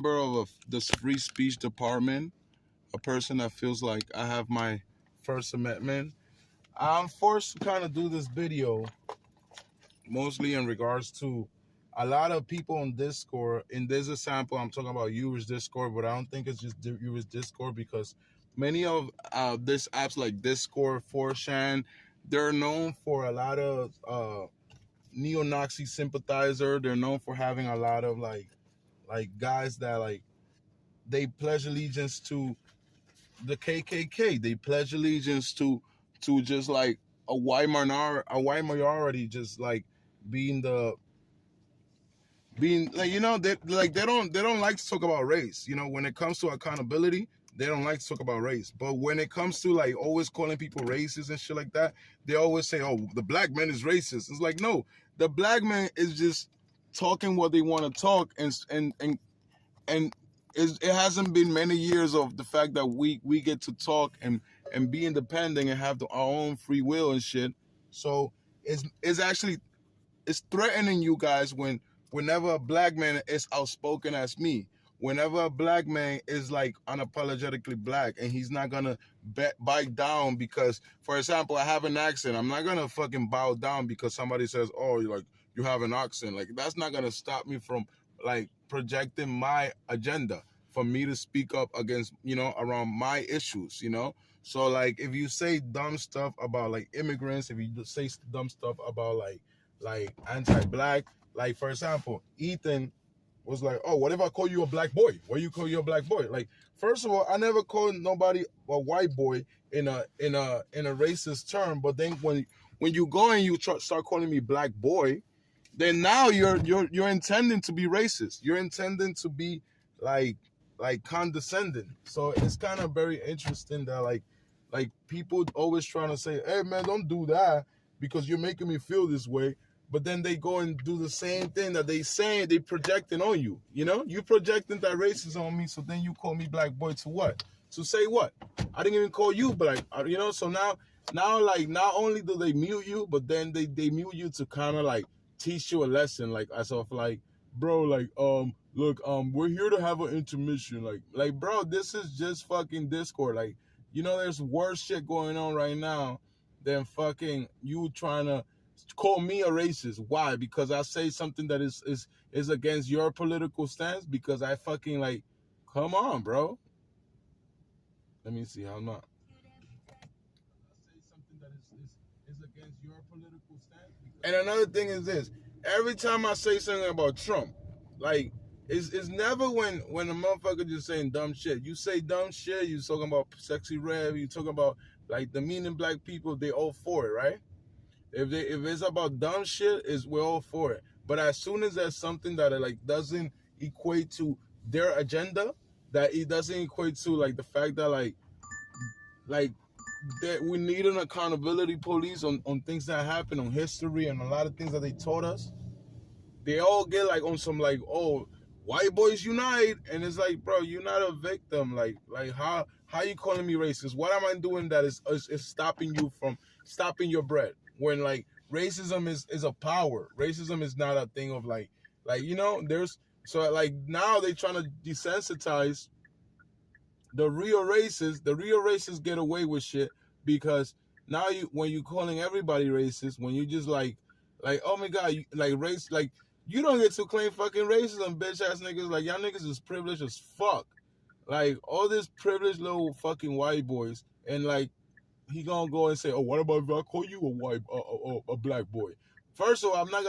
member of this free speech department, a person that feels like I have my First Amendment. I'm forced to kind of do this video mostly in regards to a lot of people on Discord. In this example, I'm talking about Uber's Discord, but I don't think it's just Uber's Discord because many of these apps like Discord, 4chan, they're known for a lot of neo-Nazi sympathizer. They're known for having a lot of like guys that like they pledge allegiance to the KKK. They pledge allegiance to just like a white minority, just like being the being like they don't like to talk about race. When it comes to accountability, they don't like to talk about race. But when it comes to like always calling people racist and shit like that, they always say, "Oh, the black man is racist." It's like no, the black man is just talking what they want to talk, and it hasn't been many years of the fact that we get to talk and be independent and have our own free will and shit. So it's actually it's threatening you guys whenever a black man is outspoken as me. Whenever a black man is like unapologetically black and he's not gonna bite down because, for example, I have an accent. I'm not gonna fucking bow down because somebody says, "Oh, you have an accent." Like that's not gonna stop me from like projecting my agenda for me to speak up against around my issues. So like if you say dumb stuff about like immigrants, if you say dumb stuff about like anti-black, like for example, Ethan was like, "Oh, what if I call you a black boy? Why you call you a black boy?" Like, first of all, I never called nobody a white boy in a racist term. But then when you go and you start calling me black boy, then now you're intending to be racist. You're intending to be like condescending. So it's kind of very interesting that like people always trying to say, "Hey man, don't do that because you're making me feel this way." But then they go and do the same thing that they projecting on you. You projecting that racism on me. So then you call me black boy to what? To say what? I didn't even call you black. So now like not only do they mute you, but then they mute you to kind of like teach you a lesson, like as of like, bro, like look, we're here to have an intermission. Like bro, this is just fucking Discord. Like there's worse shit going on right now than fucking you trying to call me a racist. Why? Because I say something that is against your political stance. Because I fucking like, come on, bro. Let me see. I'm not. I say something that is against your political stance. And another thing is this: every time I say something about Trump, like it's never when a motherfucker just saying dumb shit. You say dumb shit. You talking about sexy red. You talking about like demeaning black people. They all for it, right? If it's about dumb shit, we're all for it. But as soon as there's something that like doesn't equate to their agenda, that it doesn't equate to like the fact that like that we need an accountability police on things that happen, on history and a lot of things that they taught us, they all get like on some like, oh, white boys unite. And it's like, bro, you're not a victim. Like how you calling me racist? What am I doing that is stopping you from stopping your bread? When like racism is a power. Racism is not a thing of like there's so like now they trying to desensitize the real racists. The real racists get away with shit because now when you calling everybody racist, when you just like oh my god, like race, like you don't get to claim fucking racism, bitch ass niggas. Like y'all niggas is privileged as fuck. Like all this privileged little fucking white boys, and like he gonna go and say, "Oh, what about if I call you a black boy?" First of all, I'm not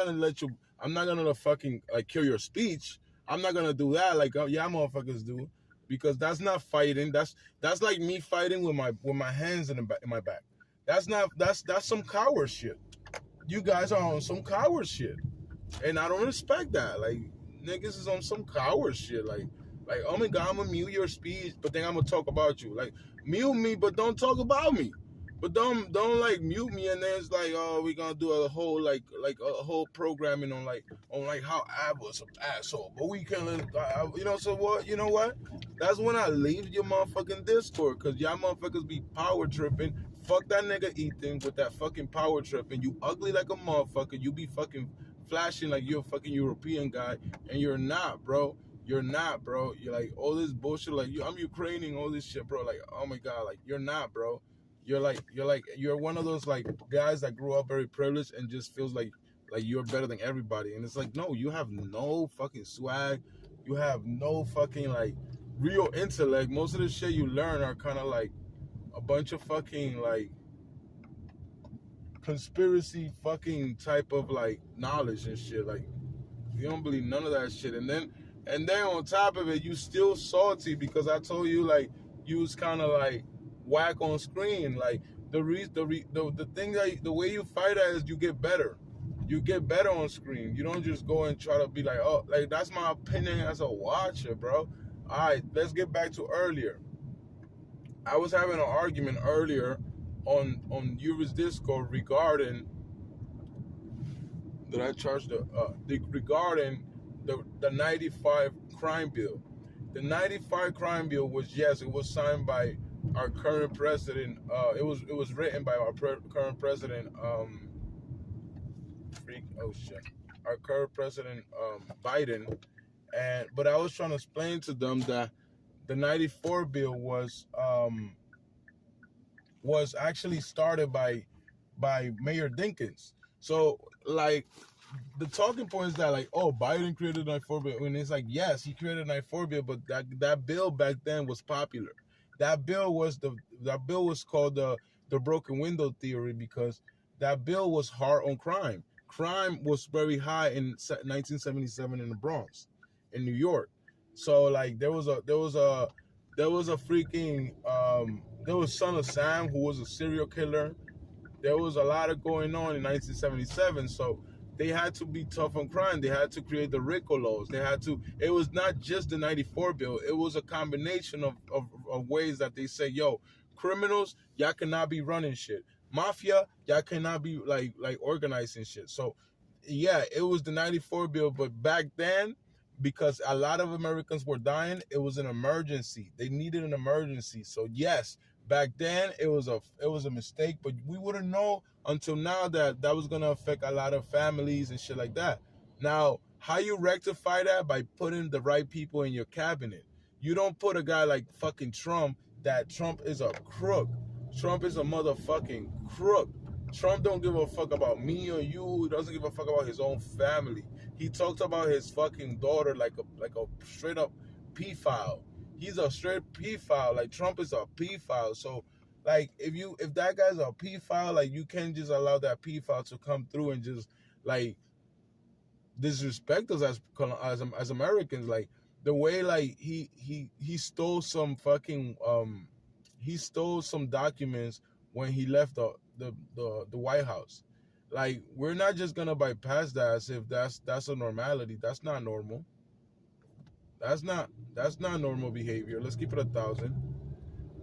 gonna fucking like kill your speech. I'm not gonna do that like yeah motherfuckers do, because that's not fighting. That's like me fighting with my hands in my back. That's some coward shit. You guys are on some coward shit, and I don't respect that. Like niggas is on some coward shit. Like oh my god, I'm gonna mute your speech, but then I'm gonna talk about you. Like mute me, but don't talk about me. But don't like mute me and then it's like, oh, we're gonna do a whole like a whole programming on how I was an asshole. But we can so what? You know what? That's when I leave your motherfucking Discord, cause y'all motherfuckers be power tripping. Fuck that nigga Ethan with that fucking power tripping. You ugly like a motherfucker. You be fucking flashing like you're a fucking European guy, and you're not, bro. You're not, bro. You're like all this bullshit. Like I'm Ukrainian, all this shit, bro. Like oh my god, like you're not, bro. You're one of those like guys that grew up very privileged and just feels like you're better than everybody. And it's like no, you have no fucking swag. You have no fucking like real intellect. Most of the shit you learn are kind of like a bunch of fucking like conspiracy fucking type of like knowledge and shit. Like you don't believe none of that shit. And then on top of it, you still salty because I told you like you was kind of like whack on screen. Like the thing that the way you fight at is you get better. You get better on screen. You don't just go and try to be like, oh, like that's my opinion as a watcher, bro. All right, let's get back to earlier. I was having an argument earlier on Yuri's Discord regarding that I charged regarding the 95 crime bill. The 95 crime bill was, yes, it was signed by our current president. It was written by our current president. Our current president Biden. But I was trying to explain to them that the 94 bill was actually started by Mayor Dinkins. So like the talking point is that like, oh, Biden created 94 bill. And it's like, yes, he created 94 bill, but that bill back then was popular. That bill was called the broken window theory because that bill was hard on crime. Crime was very high in 1977 in the Bronx, in New York. So like there was a freaking there was Son of Sam who was a serial killer. There was a lot of going on in 1977. So they had to be tough on crime. They had to create the RICO laws. It was not just the 94 bill. It was a combination of ways that they say, yo, criminals, y'all cannot be running shit. Mafia, y'all cannot be like organizing shit. So yeah, it was the 94 bill, but back then, because a lot of Americans were dying, it was an emergency. They needed an emergency. So yes, back then it was a mistake, but we wouldn't know until now that was gonna affect a lot of families and shit like that. Now, how you rectify that? By putting the right people in your cabinet. You don't put a guy like fucking Trump, that Trump is a crook. Trump is a motherfucking crook. Trump don't give a fuck about me or you. He doesn't give a fuck about his own family. He talks about his fucking daughter like a straight up pedophile. He's a straight pedophile. Like Trump is a pedophile. So like if that guy's a pedophile, like you can't just allow that pedophile to come through and just like disrespect us as Americans. Like the way like he stole some fucking he stole some documents when he left the White House. Like we're not just gonna bypass that as if that's a normality. That's not normal. That's not normal behavior. Let's keep it 1,000.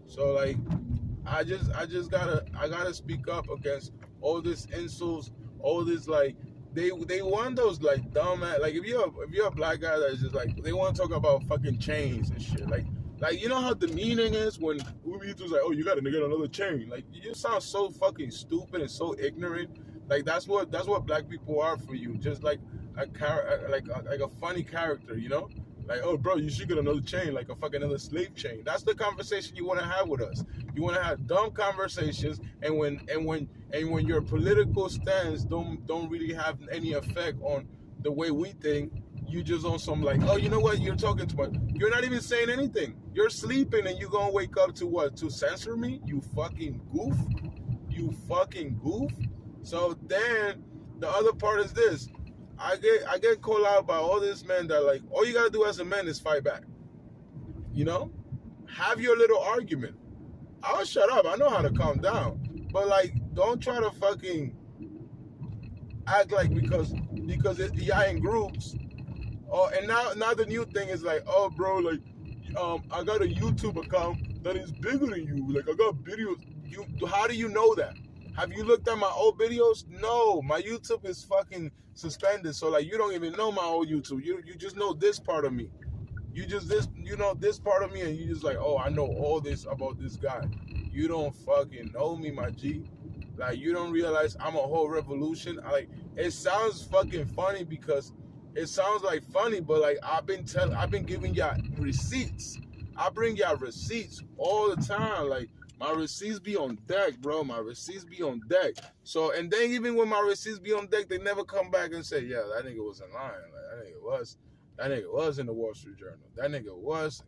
So like I gotta speak up against all this insults, all this like they want those like dumb ass, like if you're a black guy that's just like they want to talk about fucking chains and shit. Like you know how demeaning is when Ubitu's like, oh, you gotta get another chain. Like you sound so fucking stupid and so ignorant. Like that's what black people are for you. Just like a funny character, you know? Like, oh bro, you should get another chain, like a fucking another slave chain. That's the conversation you want to have with us. You want to have dumb conversations, and when your political stance don't really have any effect on the way we think, you just on some like, oh, you know what? You're talking too much. You're not even saying anything. You're sleeping, and you're gonna wake up to what? To censor me? You fucking goof. You fucking goof. So then the other part is this. I get called out by all these men that like all you gotta do as a man is fight back. You know? Have your little argument. I'll shut up. I know how to calm down. But like don't try to fucking act like because y'all in groups. Oh, and now the new thing is like, oh bro, like I got a YouTube account that is bigger than you. Like I got videos. How do you know that? Have you looked at my old videos? No, my YouTube is fucking suspended. So like you don't even know my old YouTube. You just know this part of me. You know this part of me, and you just like, oh, I know all this about this guy. You don't fucking know me, my G. Like you don't realize I'm a whole revolution. It sounds fucking funny because it sounds like funny, but like I've been giving y'all receipts. I bring y'all receipts all the time. Like my receipts be on deck, bro. My receipts be on deck. So and then even when my receipts be on deck, they never come back and say, yeah, that nigga was in line. Like that nigga was in the Wall Street Journal. That nigga was,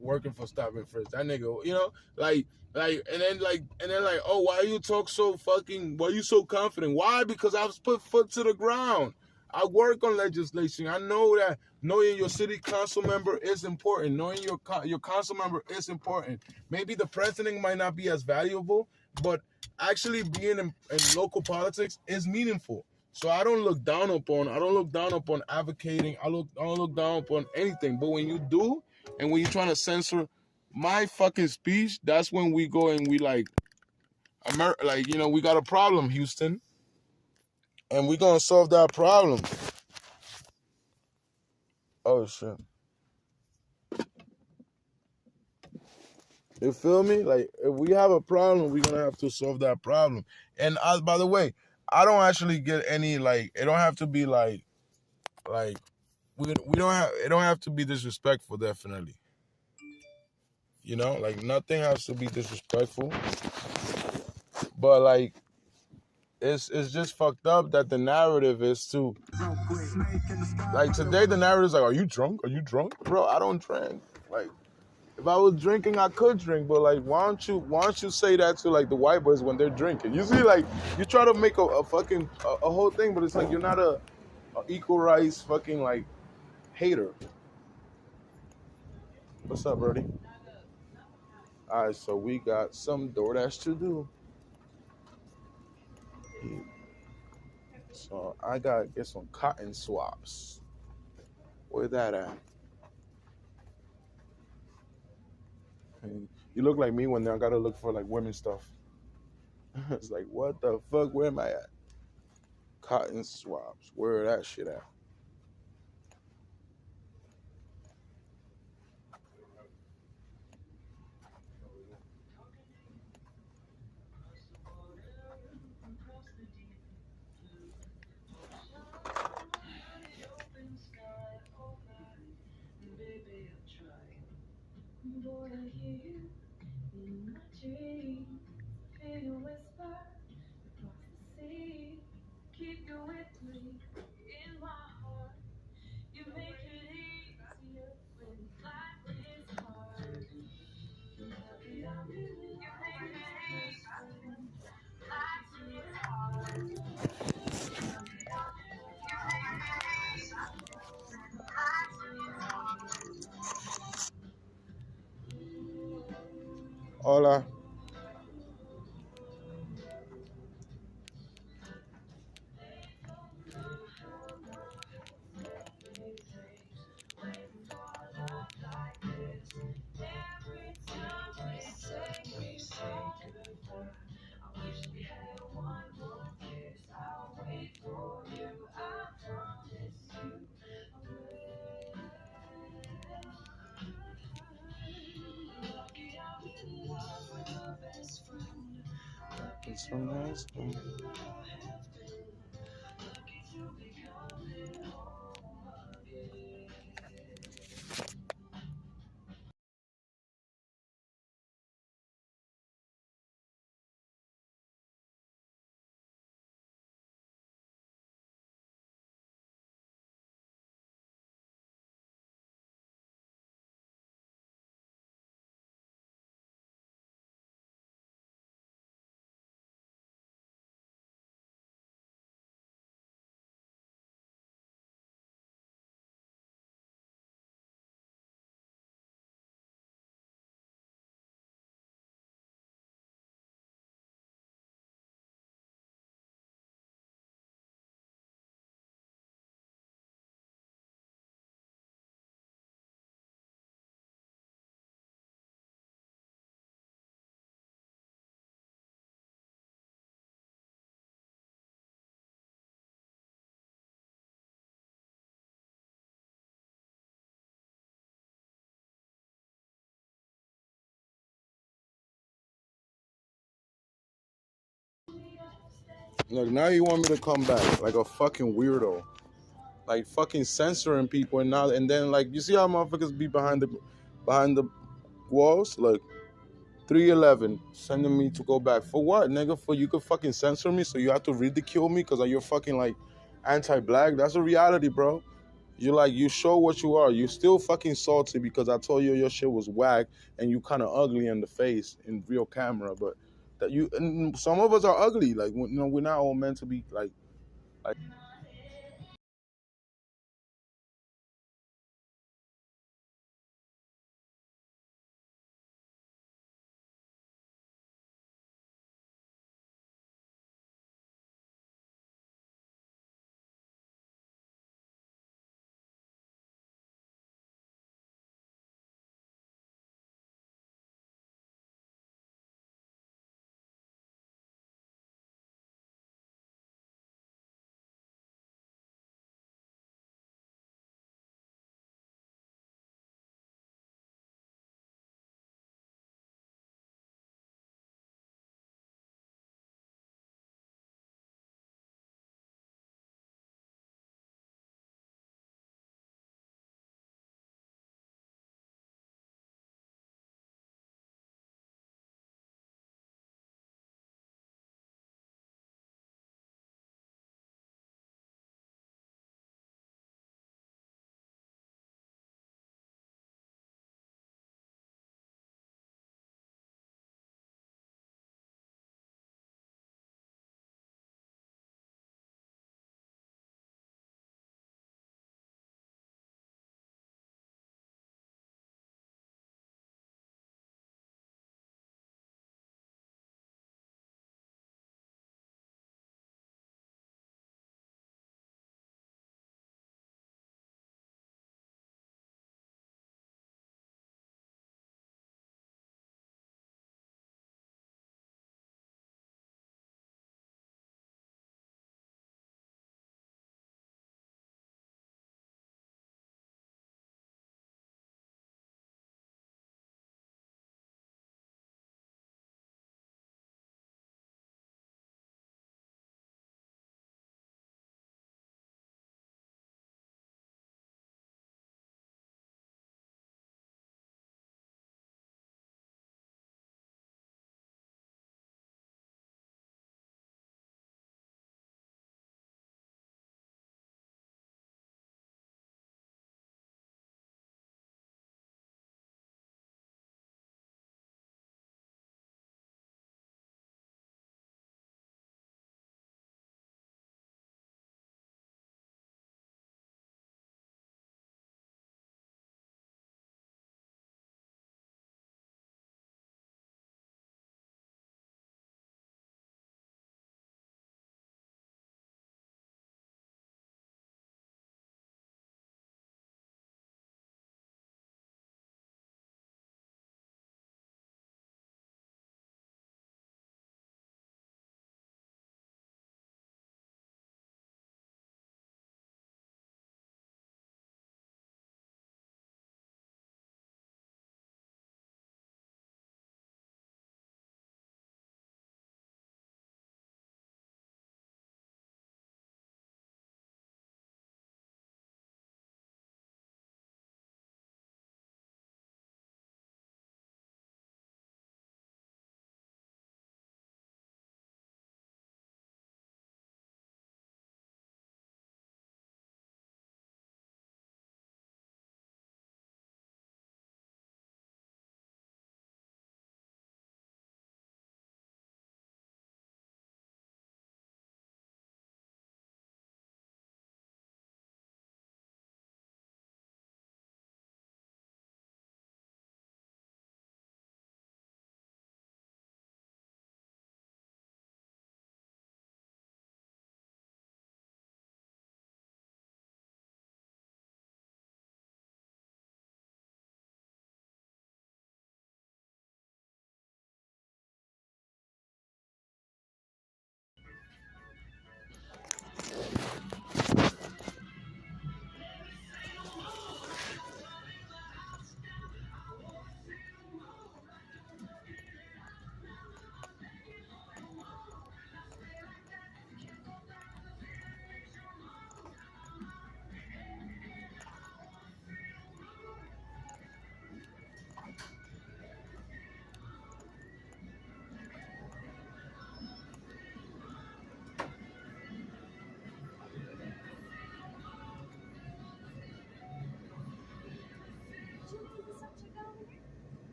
working for Stop and Frisk. That nigga, and then oh, why you so confident? Why? Because I've put foot to the ground. I work on legislation. I know that knowing your city council member is important. Knowing your council member is important. Maybe the president might not be as valuable, but actually being in local politics is meaningful. So I don't look down upon advocating. I don't look down upon anything. But when you do, and when you're trying to censor my fucking speech, that's when we go and we we got a problem, Houston. And we're gonna solve that problem. Oh shit. You feel me? Like if we have a problem, we're gonna have to solve that problem. And by the way, I don't actually get any it don't have to be we don't it don't have to be disrespectful, definitely. Nothing has to be disrespectful. But it's just fucked up that the narrative is to today the narrative is are you drunk? Are you drunk? Bro, I don't drink. If I was drinking, I could drink, but why don't you say that to the white boys when they're drinking? You see, you try to make a fucking a whole thing, but it's you're not a equal rights fucking hater. What's up, Birdie? All right, so we got some DoorDash to do. So I gotta get some cotton swabs. Where that at? You look like me when I gotta look for women's stuff. It's what the fuck? Where am I at? Cotton swabs. Where that shit at? Hola. It's so nice. Look, now you want me to come back like a fucking weirdo. like fucking censoring people and then like you see how motherfuckers be behind the walls, like 311 sending me to go back for what, nigga? For you could fucking censor me, so you have to ridicule me because you're fucking like anti-black. That's a reality, bro. You show what you are. You still fucking salty because I told you your shit was whack and you kind of ugly in the face in real camera. But that you and some of us are ugly. Like we're not all meant to be like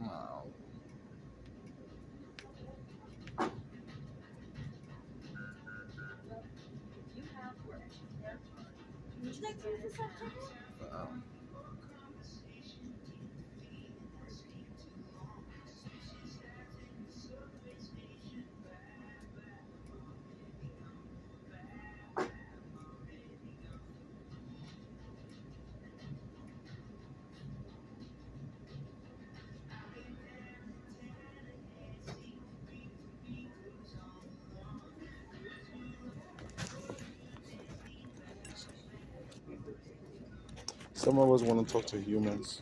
Wow. Some of us want to talk to humans.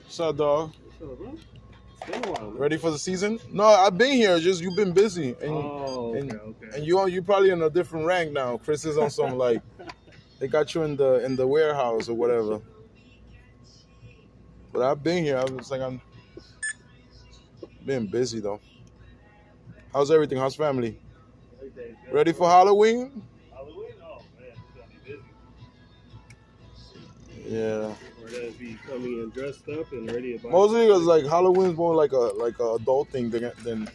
What's up, dog? What's up, bro? It's been a while, man. Ready for the season? No, I've been here. Just you've been busy, and Okay. and you probably in a different rank now. Chris is on some like they got you in the warehouse or whatever. But I've been here. I was like I'm being busy though. How's everything? How's family? Everything's good. Ready for Halloween? Halloween? Oh man, it's gonna be busy. Yeah. We're gonna be coming in dressed up and ready to buy. Mostly because like Halloween's more like a adult thing than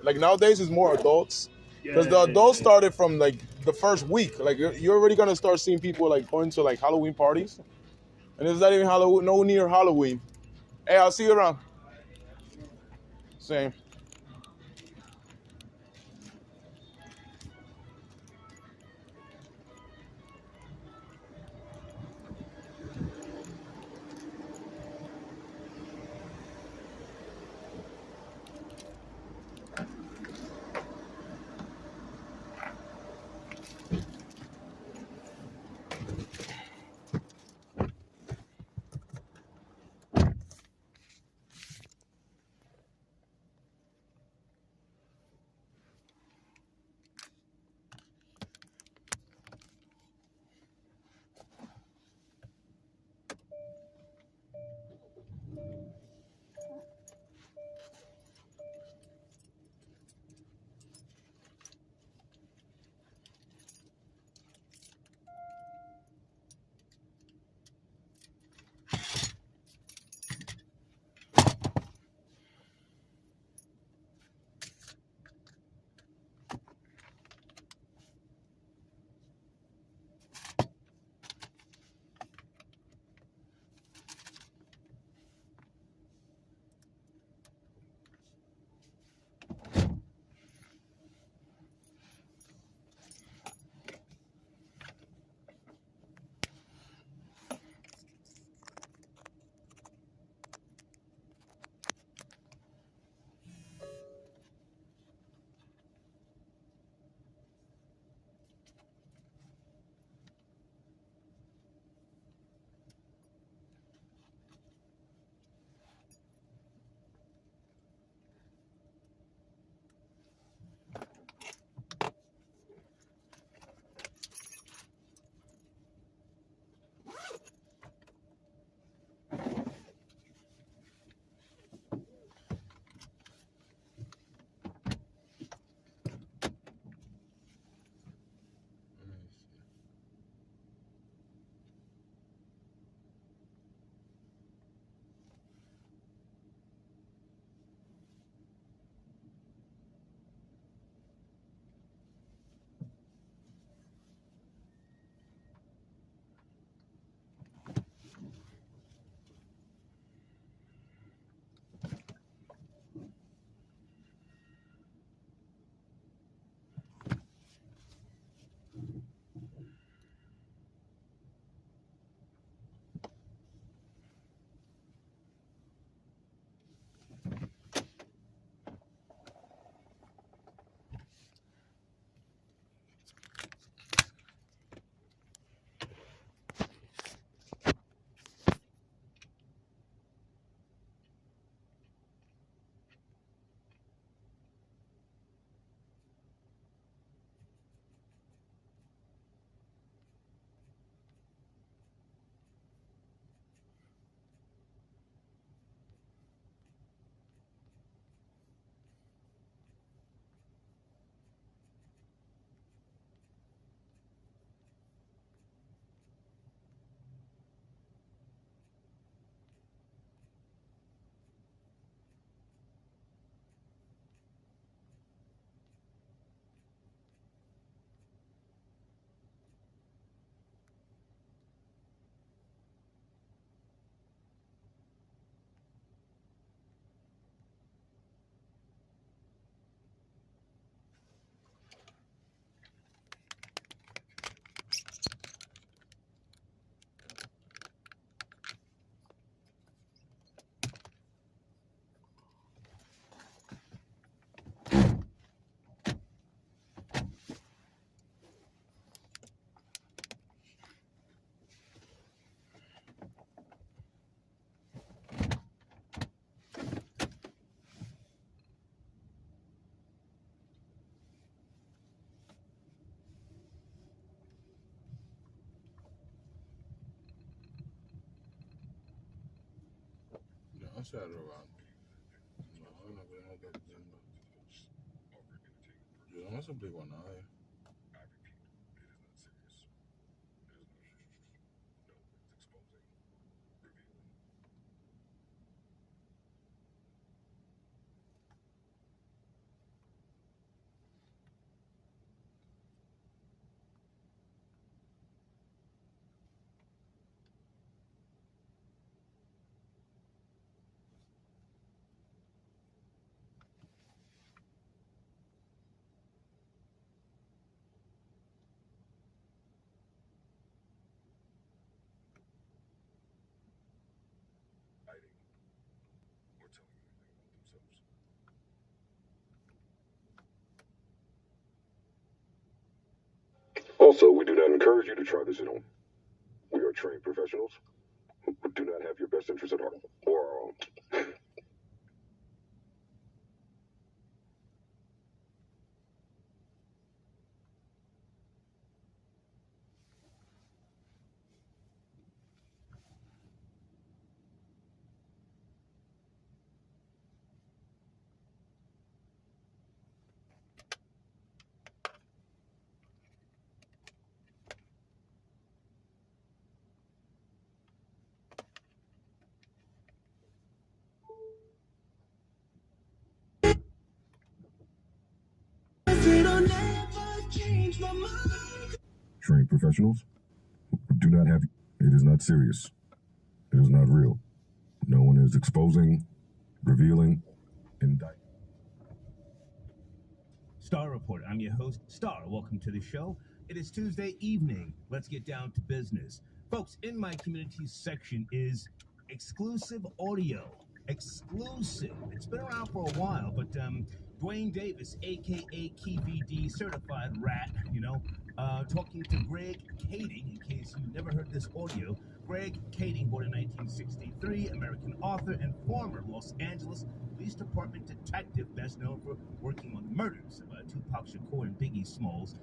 like nowadays it's more adults. Because the adults started from like the first week. Like you're already gonna start seeing people like going to like Halloween parties, and it's not even Halloween, no near Halloween. Hey, I'll see you around. Same. se roban. No, no creo que entiendo. Yo no me suplico a nadie. Also, we do not encourage you to try this at home. We are trained professionals who do not have your best interests at heart or our own. Trained professionals who do not have. It is not serious. It is not real. No one is exposing, revealing, indicting. Star Report. I'm your host, Star. Welcome to the show. It is Tuesday evening. Let's get down to business. Folks, in my community section is exclusive audio. Exclusive. It's been around for a while, but Dwayne Davis, a.k.a. KVD certified rat, talking to Greg Kading, in case you never heard this audio. Greg Kading, born in 1963, American author and former Los Angeles Police Department detective, best known for working on the murders of Tupac Shakur and Biggie Smalls,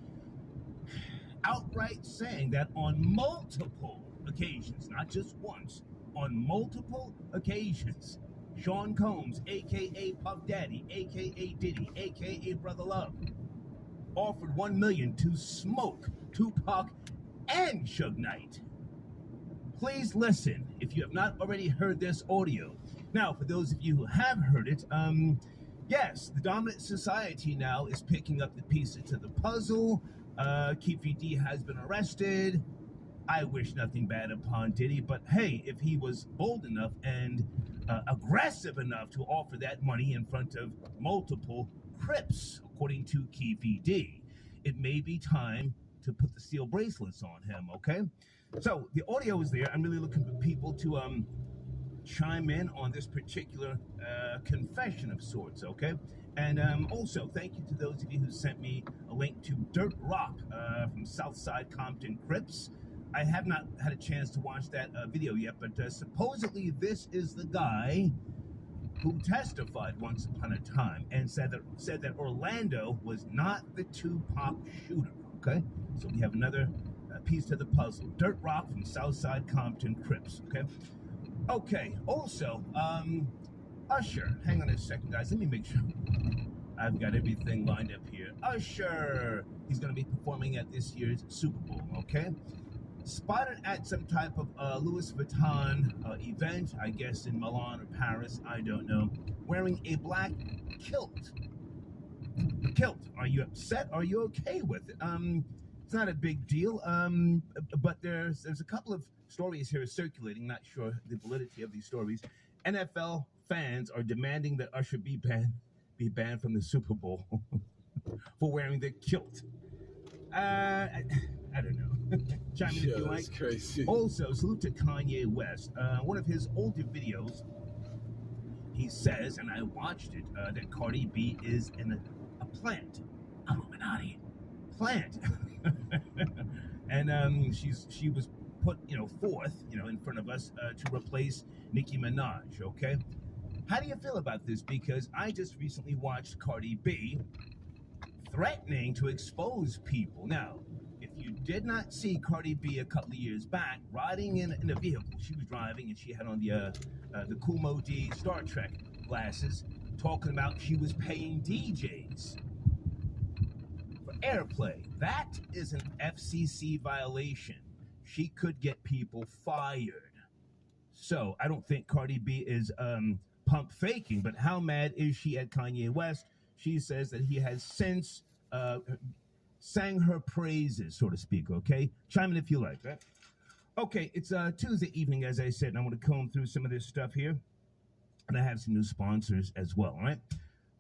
outright saying that on multiple occasions, not just once, on multiple occasions, Sean Combs, a.k.a. Puff Daddy, a.k.a. Diddy, a.k.a. Brother Love, offered $1 million to smoke Tupac and Suge Knight. Please listen if you have not already heard this audio. Now, for those of you who have heard it, yes, the dominant society now is picking up the pieces to the puzzle. Keefe D has been arrested. I wish nothing bad upon Diddy, but hey, if he was bold enough and aggressive enough to offer that money in front of multiple Crips, according to Keefe D, it may be time to put the steel bracelets on him, okay? So the audio is there. I'm really looking for people to chime in on this particular confession of sorts, okay? And also, thank you to those of you who sent me a link to Dirt Rock from Southside Compton Crips. I have not had a chance to watch that video yet, but supposedly this is the guy who testified once upon a time and said that Orlando was not the Tupac shooter, okay? So we have another piece to the puzzle. Dirt Rock from Southside Compton Crips, okay? Okay, also, Usher. Hang on a second, guys. Let me make sure I've got everything lined up here. Usher. He's going to be performing at this year's Super Bowl, okay? Spotted at some type of Louis Vuitton event, I guess in Milan or Paris, I don't know, wearing a black kilt. A kilt. Are you upset? Are you okay with it? It's not a big deal, but there's a couple of stories here circulating, not sure the validity of these stories. NFL fans are demanding that Usher be banned from the Super Bowl for wearing the kilt. I don't know. Chime in if you like. Crazy. Also, salute to Kanye West. One of his older videos, he says, and I watched it, that Cardi B is a plant. Illuminati. Plant. And she was put, forth, in front of us to replace Nicki Minaj, okay? How do you feel about this? Because I just recently watched Cardi B threatening to expose people. Now, if you did not see Cardi B a couple of years back riding in a vehicle she was driving, and she had on the Kumo D Star Trek glasses, talking about she was paying DJs for airplay. That is an FCC violation. She could get people fired. So I don't think Cardi B is pump faking, but how mad is she at Kanye West? She says that he has since sang her praises, so to speak, okay? Chime in if you like, right? Okay, it's Tuesday evening, as I said, and I want to comb through some of this stuff here. And I have some new sponsors as well, all right?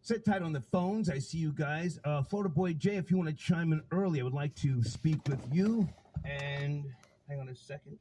Sit tight on the phones. I see you guys. Florida Boy Jay, if you want to chime in early, I would like to speak with you. And hang on a second.